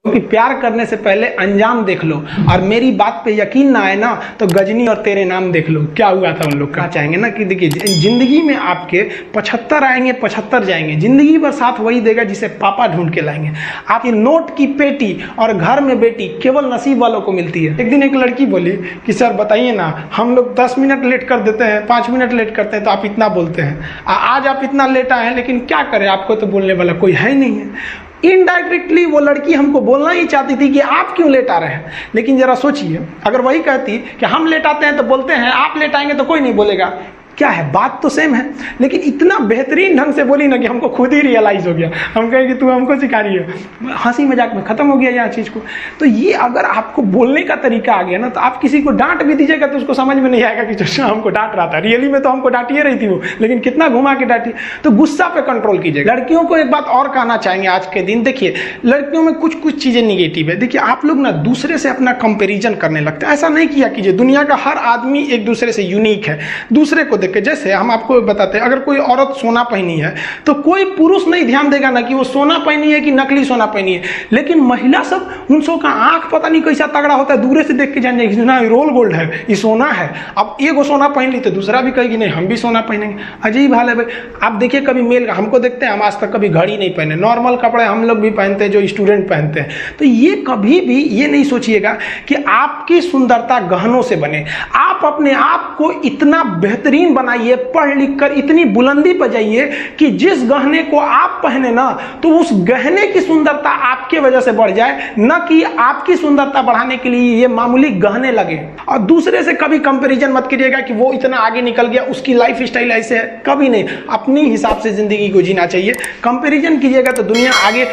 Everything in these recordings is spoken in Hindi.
क्योंकि प्यार करने से पहले अंजाम देख लो, और मेरी बात पे यकीन ना आए ना तो गजनी और तेरे नाम देख लो क्या हुआ था उन लोग का। चाहेंगे ना कि देखिए जिंदगी में आपके 75 आएंगे 75 जाएंगे, जिंदगी भर साथ वही देगा जिसे पापा ढूंढ के लाएंगे। आपकी नोट की पेटी और घर में बेटी केवल नसीब वालों को मिलती है। एक दिन एक लड़की बोली कि सर बताइए ना, हम लोग 10 मिनट लेट कर देते हैं, 5 मिनट लेट करते हैं तो आप इतना बोलते हैं, आज आप इतना लेट आए हैं, लेकिन क्या करें, आपको तो बोलने वाला कोई है ही नहीं है। इनडायरेक्टली वो लड़की हमको बोलना ही चाहती थी कि आप क्यों लेट आ रहे हैं। लेकिन जरा सोचिए, अगर वही कहती कि हम लेट आते हैं तो बोलते हैं, आप लेट आएंगे तो कोई नहीं बोलेगा, क्या है, बात तो सेम है। लेकिन इतना बेहतरीन ढंग से बोली ना कि हमको खुद ही रियलाइज हो गया। हम कहें कि तू हमको सिखा रही है, हंसी मजाक में खत्म हो गया यहाँ चीज़ को। तो ये अगर आपको बोलने का तरीका आ गया ना, तो आप किसी को डांट भी दीजिएगा तो उसको समझ में नहीं आएगा कि जो हमको डांट रहा था, रियली में तो हमको डांटिए रही थी वो, लेकिन कितना घुमा के डांटी। तो गुस्सा पे कंट्रोल कीजिएगा। लड़कियों को एक बात और कहना चाहेंगे आज के दिन, देखिए लड़कियों में कुछ कुछ चीज़ें निगेटिव है। देखिए आप लोग ना दूसरे से अपना कंपेरिजन करने लगते हैं, ऐसा नहीं किया कीजिए। दुनिया का हर आदमी एक दूसरे से यूनिक है। दूसरे को देख के, जैसे हम आपको बताते हैं, अगर कोई औरत सोना पहनी है तो कोई पुरुष नहीं ध्यान देगा ना कि वो सोना पहनी है कि नकली सोना पहनी है, लेकिन महिला सब उन सब का आंख पता नहीं कैसा तगड़ा होता है, दूर से देख के जान जाएगी ना रोल गोल्ड है, ये सोना है। अब एक सोना पहन ली तो दूसरा भी कहेगी नहीं हम भी सोना पहनेंगे। अजीब हाल है भाई। आप देखिए कभी मेल हमको देखते हैं, हम आज तक कभी घड़ी नहीं पहने, नॉर्मल कपड़े हम लोग भी पहनते हैं जो स्टूडेंट पहनते हैं। तो ये कभी भी ये नहीं सोचिएगा कि आपकी सुंदरता गहनों से बने। आप अपने आप को इतना बेहतरीन बनाइए, पढ़ लिख कर इतनी बुलंदी पर जाइए कि जिस गहने को आप पहने ना, तो उस गहने की सुंदरता आपके वजह से बढ़ जाए, न कि आपकी सुंदरता बढ़ाने के लिए ये मामूली गहने लगे। और दूसरे से कभी कंपैरिजन मत कीजिएगा कि वो इतना आगे निकल गया, उसकी लाइफ स्टाइल ऐसे है, कभी नहीं। अपनी हिसाब से जिंदगी को जीना चाहिए। कंपैरिजन कीजिएगा तो दुनिया आगे,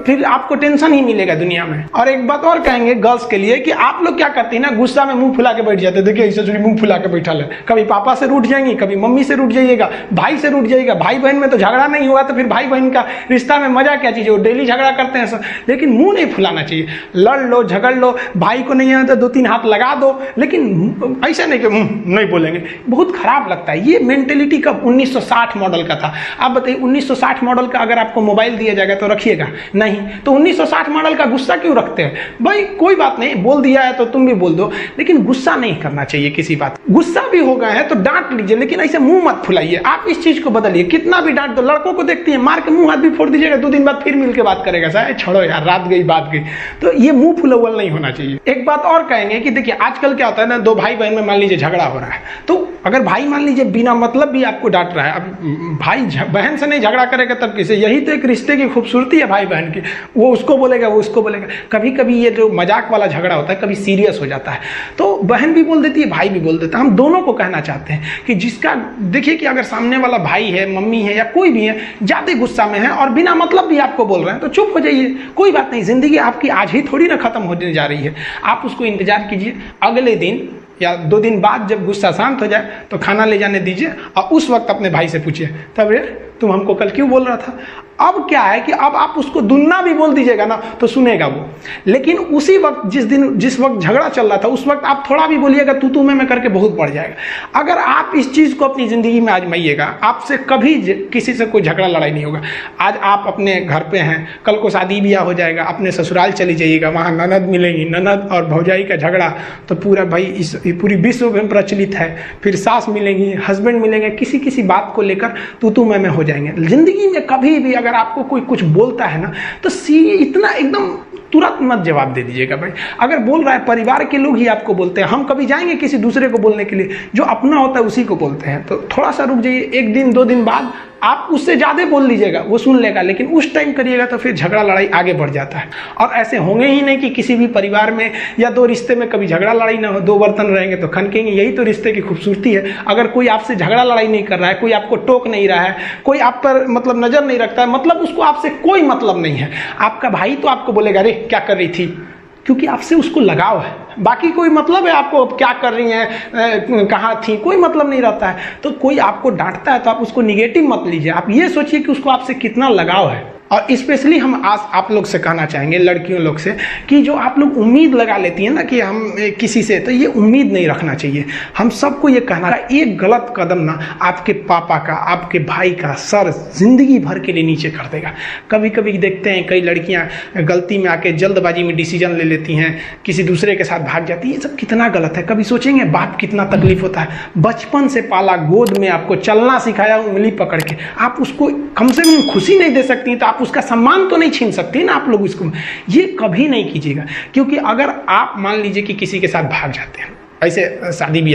फिर आपको टेंशन ही मिलेगा दुनिया में। और एक बात और कहेंगे गर्ल्स के लिए कि आप लोग क्या करती है ना, गुस्सा में मुंह फुला के बैठ जाते हैं। देखिए ऐसे मुंह फुला के बैठा है, कभी पापा से रूठ जाएंगी, कभी मम्मी से रूठ जाइएगा, भाई से रूठ जाइएगा। भाई बहन में तो झगड़ा नहीं हुआ तो फिर भाई बहन का रिश्ता में मजा क्या चीज है, वो डेली झगड़ा करते हैं सब। लेकिन मुंह नहीं फुलाना चाहिए, लड़ लो झगड़ लो, भाई को नहीं आता 2-3 हाथ लगा दो, लेकिन ऐसा नहीं कि नहीं बोलेंगे, बहुत खराब लगता है। ये मेंटेलिटी कब 1960 मॉडल का था। आप बताइए 1960 मॉडल का अगर आपको मोबाइल दिया जाएगा तो रखिएगा नहीं, तो 1960 मॉडल का गुस्सा क्यों रखते हैं भाई। कोई बात नहीं, बोल दिया है तो तुम भी बोल दो, लेकिन गुस्सा नहीं करना चाहिए किसी बात। गुस्सा भी हो गया है तो डांट लीजिए, लेकिन ऐसे मुंह मत फुलाइए। आप इस चीज को बदलिए। कितना भी डांट दो, लड़कों को देखती है मार के मुंह हाथ भी फोड़ दीजिएगा, 2 दिन बाद फिर मिल के बात करेगा, शायद छोड़ो यार रात गई बात गई। तो ये मुंह फुलवल नहीं होना चाहिए। एक बात और कहेंगे कि देखिए आजकल क्या होता है ना, 2 भाई बहन में मान लीजिए झगड़ा हो रहा है, तो अगर भाई मान लीजिए बिना मतलब भी आपको डांट रहा है, अब भाई बहन से नहीं झगड़ा करेगा तब किसे। यही तो एक रिश्ते की खूबसूरती है भाई बहन की, वो उसको बोलेगा वो उसको बोलेगा। कभी कभी ये जो मजाक वाला झगड़ा होता है कभी सीरियस हो जाता है, तो बहन भी बोल देती है भाई भी बोल देता है। हम दोनों को कहना चाहते हैं कि जिसका देखिए कि अगर सामने वाला भाई है, मम्मी है या कोई भी है, ज्यादा गुस्सा में है और बिना मतलब भी आपको बोल रहे हैं तो चुप हो जाइए, कोई बात नहीं। जिंदगी आपकी आज ही थोड़ी ना खत्म होने जा रही है। आप उसको इंतजार कीजिए, अगले दिन या 2 दिन बाद जब गुस्सा शांत हो जाए तो खाना ले जाने दीजिए, और उस वक्त अपने भाई से पूछिए तब रे तुम हमको कल क्यों बोल रहा था। अब क्या है कि अब आप उसको दुन्ना भी बोल दीजिएगा ना तो सुनेगा वो, लेकिन उसी वक्त जिस वक्त झगड़ा चल रहा था उस वक्त आप थोड़ा भी बोलिएगा तू मैं करके बहुत बढ़ जाएगा। अगर आप इस चीज को अपनी जिंदगी में आजमाइएगा, आपसे कभी किसी से कोई झगड़ा लड़ाई नहीं होगा। आज आप अपने घर पे हैं, कल को शादी ब्याह हो जाएगा, अपने ससुराल चली जाइएगा, वहाँ ननद मिलेंगी, ननद और भौजाई का झगड़ा तो पूरा भाई पूरी विश्व में प्रचलित है। फिर सास मिलेंगी, हस्बैंड मिलेंगे, किसी बात को लेकर तू मैं हो जाएंगे। जिंदगी में कभी भी अगर आपको कोई कुछ बोलता है ना तो इतना एकदम तुरंत मत जवाब दे दीजिएगा भाई। अगर बोल रहा है, परिवार के लोग ही आपको बोलते हैं, हम कभी जाएंगे किसी दूसरे को बोलने के लिए, जो अपना होता है उसी को बोलते हैं। तो थोड़ा सा रुक जाइए, 1 दिन 2 दिन बाद आप उससे ज्यादा बोल लीजिएगा, वो सुन लेगा, लेकिन उस टाइम करिएगा तो फिर झगड़ा लड़ाई आगे बढ़ जाता है। और ऐसे होंगे ही नहीं कि किसी भी परिवार में या 2 रिश्ते में कभी झगड़ा लड़ाई ना हो। 2 बर्तन रहेंगे तो खनकेंगे, यही तो रिश्ते की खूबसूरती है। अगर कोई आपसे झगड़ा लड़ाई नहीं कर रहा है, कोई आपको टोक नहीं रहा है, कोई आप पर मतलब नजर नहीं रखता है, मतलब उसको आपसे कोई मतलब नहीं है। आपका भाई तो आपको बोलेगा अरे क्या कर रही थी, क्योंकि आपसे उसको लगाव है। बाकी कोई मतलब है आपको क्या कर रही हैं, कहाँ थी, कोई मतलब नहीं रहता है। तो कोई आपको डांटता है तो आप उसको निगेटिव मत लीजिए, आप ये सोचिए कि उसको आपसे कितना लगाव है। और स्पेशली हम आज आप लोग से कहना चाहेंगे, लड़कियों लोग से, कि जो आप लोग उम्मीद लगा लेती हैं ना कि हम किसी से, तो ये उम्मीद नहीं रखना चाहिए। हम सबको ये कहना है, एक गलत कदम ना आपके पापा का, आपके भाई का सर जिंदगी भर के लिए नीचे कर देगा। कभी कभी देखते हैं कई लड़कियां गलती में आके जल्दबाजी में डिसीजन ले लेती हैं, किसी दूसरे के साथ भाग जाती है। ये सब कितना गलत है। कभी सोचेंगे बाप कितना तकलीफ होता है, बचपन से पाला, गोद में आपको चलना सिखाया उंगली पकड़ के, आप उसको कम से कम खुशी नहीं दे सकती तो आप उसका सम्मान तो नहीं छीन सकती ना आप लोग इसको। ये कभी नहीं कीजिएगा, क्योंकि अगर आप मान लीजिए कि किसी के साथ भाग जाते हैं, ऐसे शादी भी